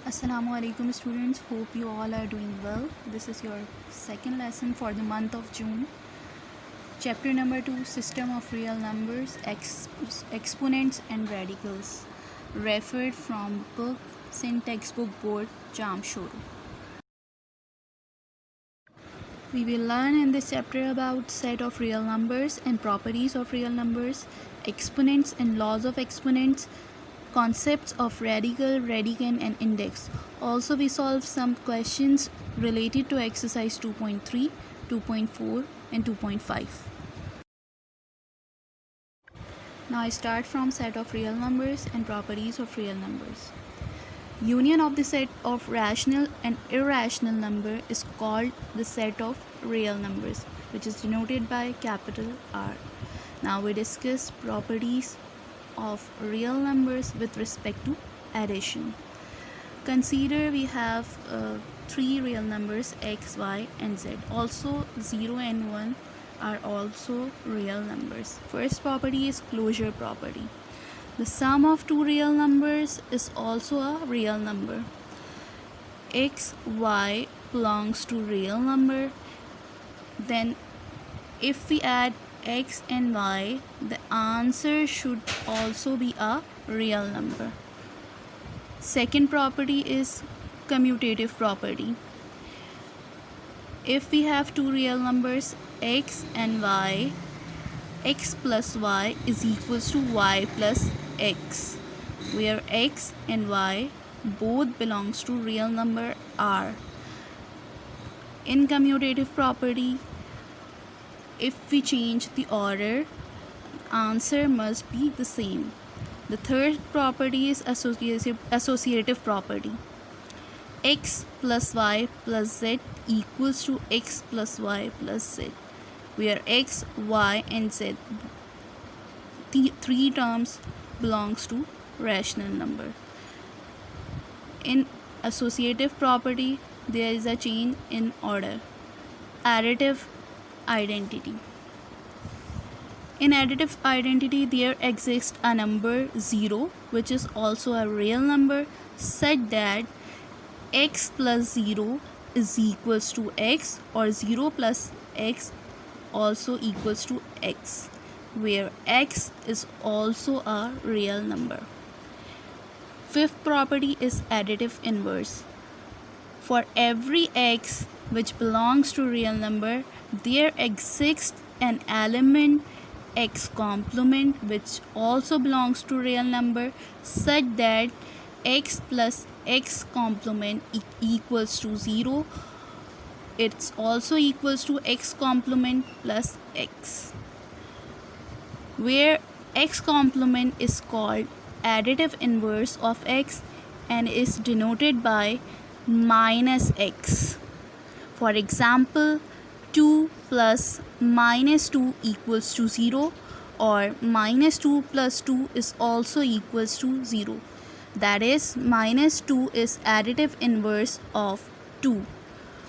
Assalamu alaikum students, hope you all are doing well. This is your second lesson for the month of June. Chapter number 2, System of Real Numbers, Exponents and Radicals. Referred from book, Syntax Book Board, Jamshoro. We will learn in this chapter about set of real numbers and properties of real numbers, exponents and laws of exponents, concepts of radical, radicand and index. Also we solve some questions related to exercise 2.3, 2.4 and 2.5. Now I start from set of real numbers and properties of real numbers. Union of the set of rational and irrational number is called the set of real numbers, which is denoted by capital R. Now we discuss properties of real numbers with respect to addition. Consider we have three real numbers x, y and z. Also 0 and 1 are also real numbers. First property is closure property. The sum of two real numbers is also a real number. X, y belongs to real number. Then if we add x and y, the answer should also be a real number. Second property is commutative property. If we have two real numbers x and y, x plus y is equals to y plus x, where x and y both belongs to real number r. In commutative property, if we change the order, answer must be the same. The third property is associative property. X plus y plus z equals to x plus y plus z, where x, y and z, the three terms belongs to rational number. In associative property, there is a change in order. Additive identity. In additive identity, there exists a number 0, which is also a real number, such that x plus 0 is equals to x, or 0 plus x also equals to x, where x is also a real number. Fifth property is additive inverse. For every x which belongs to real number, there exists an element x complement which also belongs to real number, such that x plus x complement equals to 0. It's also equals to x complement plus x, where x complement is called additive inverse of x and is denoted by minus x. For example, 2 plus minus 2 equals to 0, or minus 2 plus 2 is also equals to 0. That is, minus 2 is additive inverse of 2.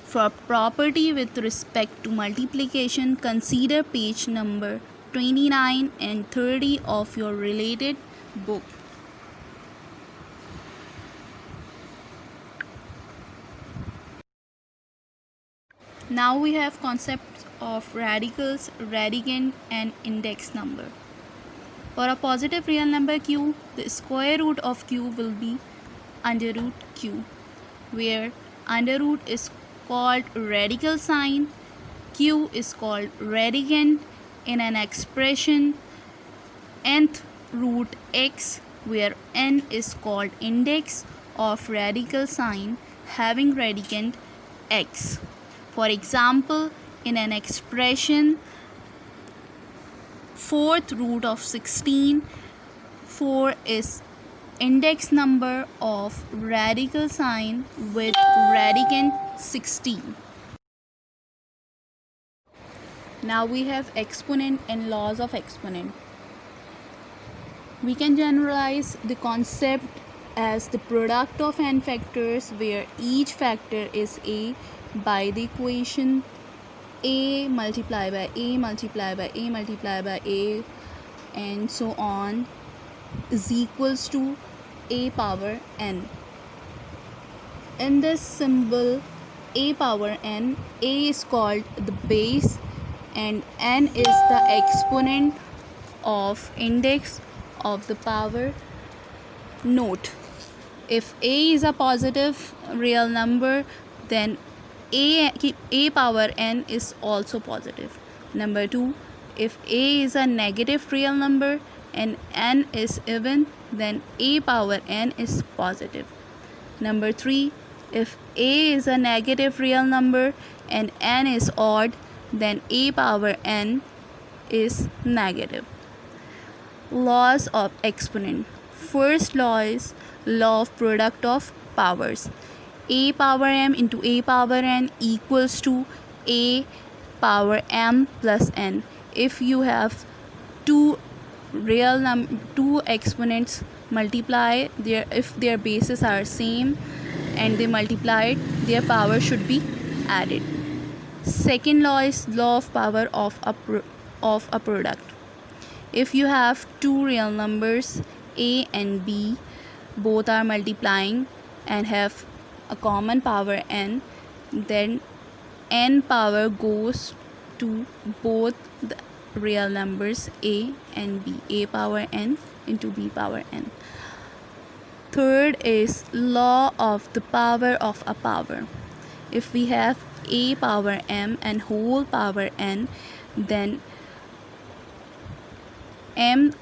For property with respect to multiplication, consider page number 29 and 30 of your related book. Now we have concepts of radicals, radicand and index number. For a positive real number q, the square root of q will be under root q, where under root is called radical sign, q is called radicand. In an expression nth root x, where n is called index of radical sign having radicand x. For example, in an expression fourth root of 16, 4 is index number of radical sign with radicand 16. Now we have exponent and laws of exponent. We can generalize the concept as the product of n factors, where each factor is a by the equation a multiplied by a multiplied by a multiplied by a and so on is equals to a power n. In this symbol a power n, a is called the base and n is the exponent of index of the power. Note, if a is a positive real number, then a power n is also positive. Number 2, if a is a negative real number and n is even, then a power n is positive. Number 3, if a is a negative real number and n is odd, then a power n is negative. Laws of exponent. First law is law of product of powers. A power m into a power n equals to a power m plus n. If you have two exponents multiply, if their bases are same and they multiplied, their power should be added. Second law is law of power of a product. If you have two real numbers a and b, both are multiplying and have a common power n, then n power goes to both the real numbers a and b, a power n into b power n. Third is law of the power of a power. If we have a power m and whole power n, then m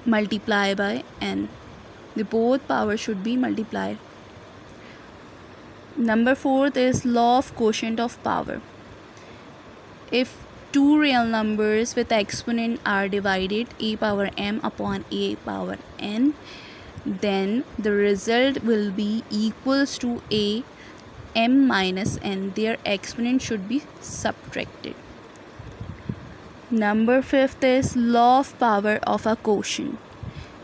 multiply by n. The both powers should be multiplied. Number 4 is law of quotient of power. If two real numbers with exponent are divided a power m upon a power n, then the result will be equals to a m minus n. Their exponent should be subtracted. Number 5 is law of power of a quotient.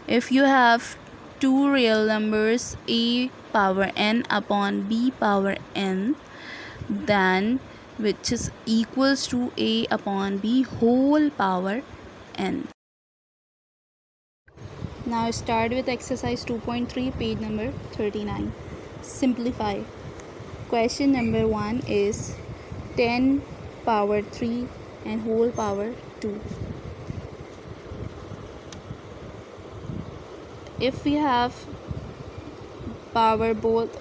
If you have two real numbers a power n upon b power n, then which is equals to a upon b whole power n. Now start with exercise 2.3, page number 39. Simplify. Question number 1 is 10 power 3 and whole power 2. If we have power both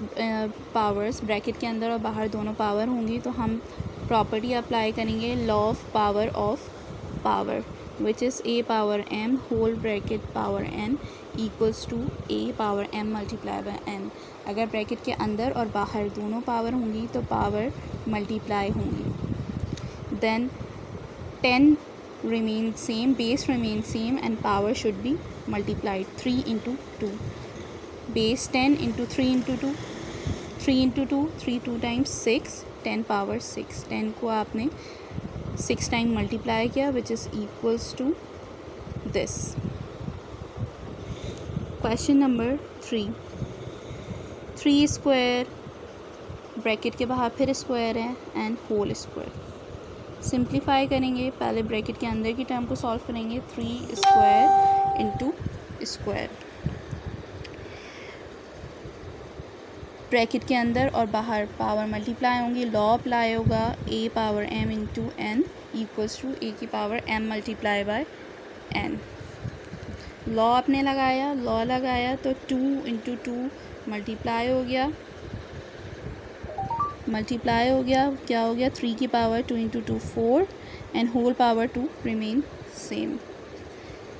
powers bracket के अंदर और बाहर दोनों power होंगी, तो हम property apply करेंगे law of power which is A power M whole bracket power N equals to A power M multiply by N. अगर ब्रैकेट के अंदर और बाहर दोनों पावर होंगी तो पावर मल्टीप्लाई होंगी. Then 10 remain same, base remain same and power should be multiplied. 3 into 2, base 10 into 3 into 2, 3 into 2, 3 2 times 6, 10 power 6. 10 को आपने 6 टाइम मल्टीप्लाई किया which is equals to this. Question number 3. 3 square bracket के बाहर फिर square है and whole square. Simplify करेंगे, पहले bracket के अंदर की टर्म को सॉल्व करेंगे. 3 स्क्वायर इंटू स्क्वायर, ब्रैकेट के अंदर और बाहर पावर मल्टीप्लाई होंगी. लॉ अप्लाई होगा a power m into n equals to a की power M multiply by n. Law आपने लगाया तो 2 इंटू 2 मल्टीप्लाई हो गया. क्या हो गया 3 की power 2 into 2 4 and whole power 2 remain same.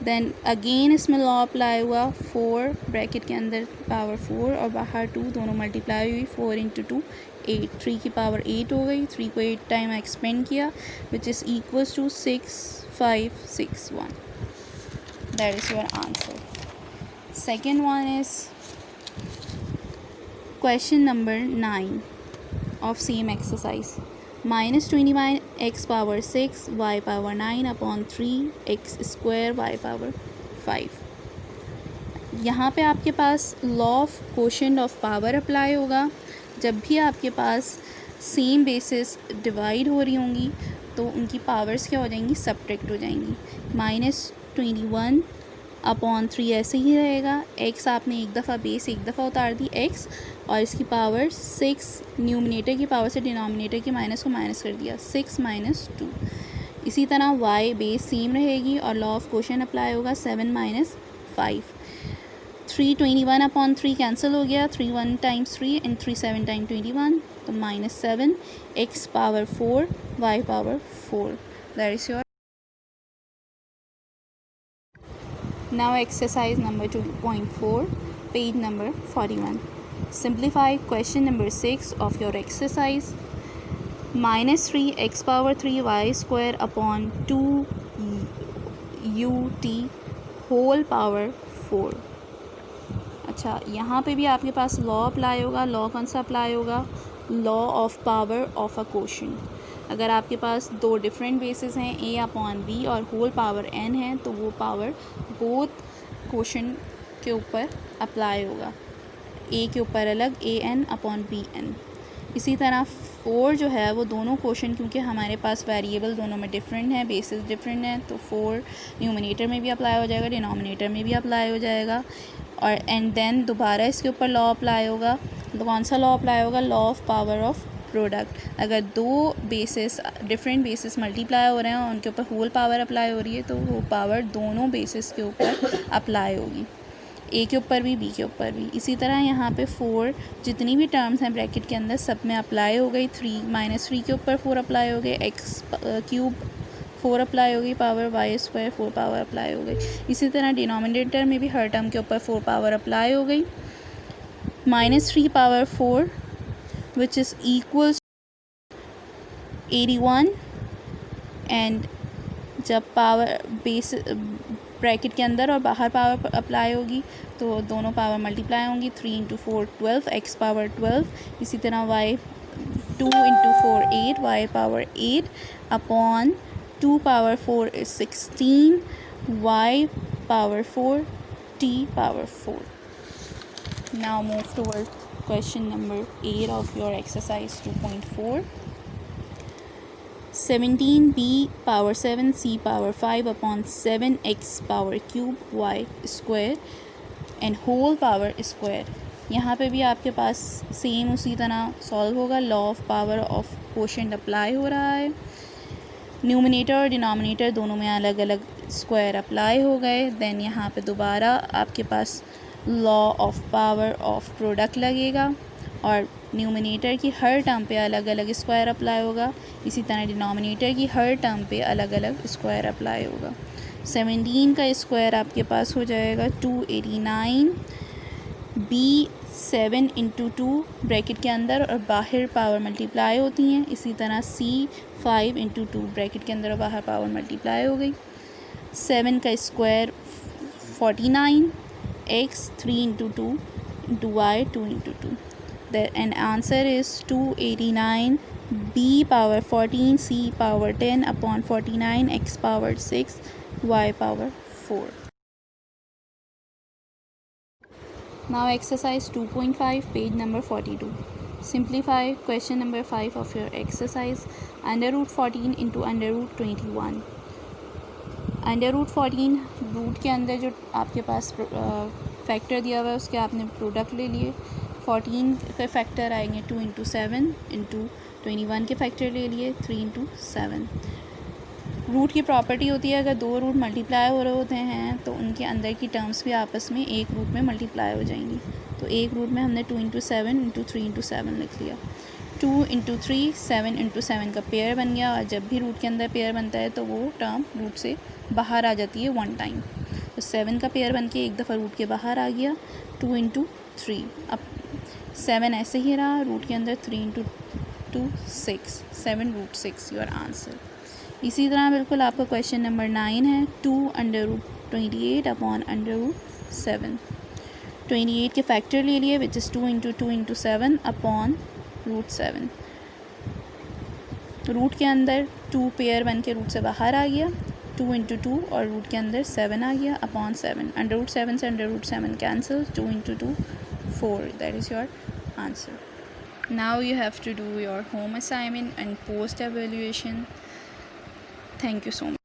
Then again इसमें लॉ अप्लाई हुआ. 4 ब्रैकेट के अंदर पावर 4 और बाहर 2 दोनों मल्टीप्लाई हुई. 4 इंटू 2 8, 3 की पावर 8 हो गई. 3 को 8 टाइम एक्सपेंड किया which is equals to 6 5 6 1. That is your answer. Second one is question number 9 of same exercise. Minus 21 x power 6 y power 9 upon 3 x square y power 5. यहाँ पे आपके पास law of quotient of power apply होगा. जब भी आपके पास same basis divide हो रही होंगी तो उनकी पावर्स क्या हो जाएंगी, सब्ट्रैक्ट हो जाएंगी. -21 अपॉन 3 ऐसे ही रहेगा। x आपने एक दफ़ा बेस एक दफ़ा उतार दी x, और इसकी पावर 6 न्यूमिनेटर की पावर से डिनोमिनेटर की माइनस को माइनस कर दिया, 6 माइनस 2। इसी तरह y बेस सेम रहेगी और लॉ ऑफ क्वोशिएंट अप्लाई होगा, 7 माइनस 5। 321 अपॉन 3 कैंसिल हो गया, 3 1 टाइम्स 3 एंड 3 7 टाइम 21, तो -7, x power 4, y power 4, that is your. Now exercise number 2.4, page number 41. Simplify question number 6 of your exercise. -3 x power 3 y square upon 2 ut whole power 4. अच्छा, यहाँ पे भी आपके पास law apply होगा। Law कौन सा अप्लाई होगा? Law of power of a quotient. अगर आपके पास दो डिफरेंट बेसिस हैं a अपॉन b और होल पावर n है, तो वो पावर बोथ क्वोशिएंट के ऊपर अप्लाई होगा, a के ऊपर अलग a n upon b n। इसी तरह 4 जो है वो दोनों क्वोशिएंट, क्योंकि हमारे पास वेरिएबल दोनों में डिफरेंट है, बेसिस डिफरेंट है, तो 4 न्यूमिनेटर में भी अप्लाई हो जाएगा, डिनोमिनेटर में भी अप्लाई हो जाएगा। और एंड देन दोबारा इसके ऊपर लॉ अप्लाई होगा। तो कौन सा लॉ अप्लाई होगा? Law of power of product. अगर दो बेसिस डिफरेंट बेसिस मल्टीप्लाई हो रहे हैं और उनके ऊपर होल पावर अप्लाई हो रही है, तो वो पावर दोनों बेसिस के ऊपर अप्लाई होगी, ए के ऊपर भी बी के ऊपर भी। इसी तरह यहाँ पे 4 जितनी भी टर्म्स हैं ब्रैकेट के अंदर सब में अप्लाई हो गई। 3 के ऊपर 4 अप्लाई हो गए, एक्स क्यूब 4 अप्लाई हो गई power, Y square 4 power apply हो गई। इसी तरह डिनोमिनेटर में भी हर टर्म के ऊपर 4 पावर अप्लाई हो गई। -3 power 4 which is equals 81, and जब पावर बेस ब्रैकेट के अंदर और बाहर पावर अप्लाई होगी तो दोनों पावर मल्टीप्लाई होंगी। 3 × 4 12, x पावर 12। इसी तरह y 2 × 4 8, y power 8 upon 2 power 4 is 16, y power 4, t power 4. Now move towards question number 8 of your exercise 2.4. 17b power 7 c power 5 upon 7x power cube y square and whole power square. यहाँ पे भी आपके पास same उसी तरह solve होगा। Law of power of quotient apply हो रहा है। न्यूमिनेटर और डिनोमिनेटर दोनों में अलग अलग स्क्वायर अप्लाई हो गए। देन यहाँ पे दोबारा आपके पास law of power of product लगेगा और न्यूमिनेटर की हर टर्म पे अलग अलग स्क्वायर अप्लाई होगा। इसी तरह डिनोमिनेटर की हर टर्म पे अलग अलग स्क्वायर अप्लाई होगा। 17 का स्क्वायर आपके पास हो जाएगा 289, b 7 × 2 ब्रैकेट के अंदर और बाहर पावर मल्टीप्लाई होती हैं। इसी तरह c 5 × 2 ब्रैकेट के अंदर और बाहर पावर मल्टीप्लाई हो गई। 7 का square 49, x 3 × 2 × y 2 × 2. And answer is 289, b power 14, c power 10 upon 49, x power 6, y power 4. Now exercise 2.5, page number 42. Simplify question number 5 of your exercise. √14 into √21. √14 root के अंदर जो आपके पास फैक्टर दिया हुआ है उसके आपने प्रोडक्ट ले लिए। 14 के फैक्टर आएंगे 2 × 7 × 21 के फैक्टर ले लिए 3 × 7। रूट की प्रॉपर्टी होती है अगर दो रूट मल्टीप्लाई हो रहे होते हैं तो उनके अंदर की टर्म्स भी आपस में एक रूट में मल्टीप्लाई हो जाएंगी। तो एक रूट में हमने 2 × 7 × 3 × 7 लिख लिया। 2 × 3 7 × 7 का पेयर बन गया और जब भी रूट के अंदर पेयर बनता है तो वो टर्म रूट से बाहर आ जाती है 1 टाइम। तो 7 का पेयर बन के एक दफ़ा रूट के बाहर आ गया। 2 × 3, अब 7 ऐसे ही रहा, रूट के अंदर 3 × 2 6, 7 √6 योर आंसर। इसी तरह बिल्कुल आपका क्वेश्चन नंबर 9 है। 2 √28 अपॉन √7। 28 के फैक्टर ले लिए विच इज़ 2 × 2 × 7 अपॉन √7। रूट के अंदर 2 पेयर बन के रूट से बाहर आ गया। 2 × 2 और रूट के अंदर 7 आ गया अपॉन 7। √7 से √7 cancel. 2 × 2 4, that is your answer. Now you have to do your home assignment and post evaluation. Thank you so much.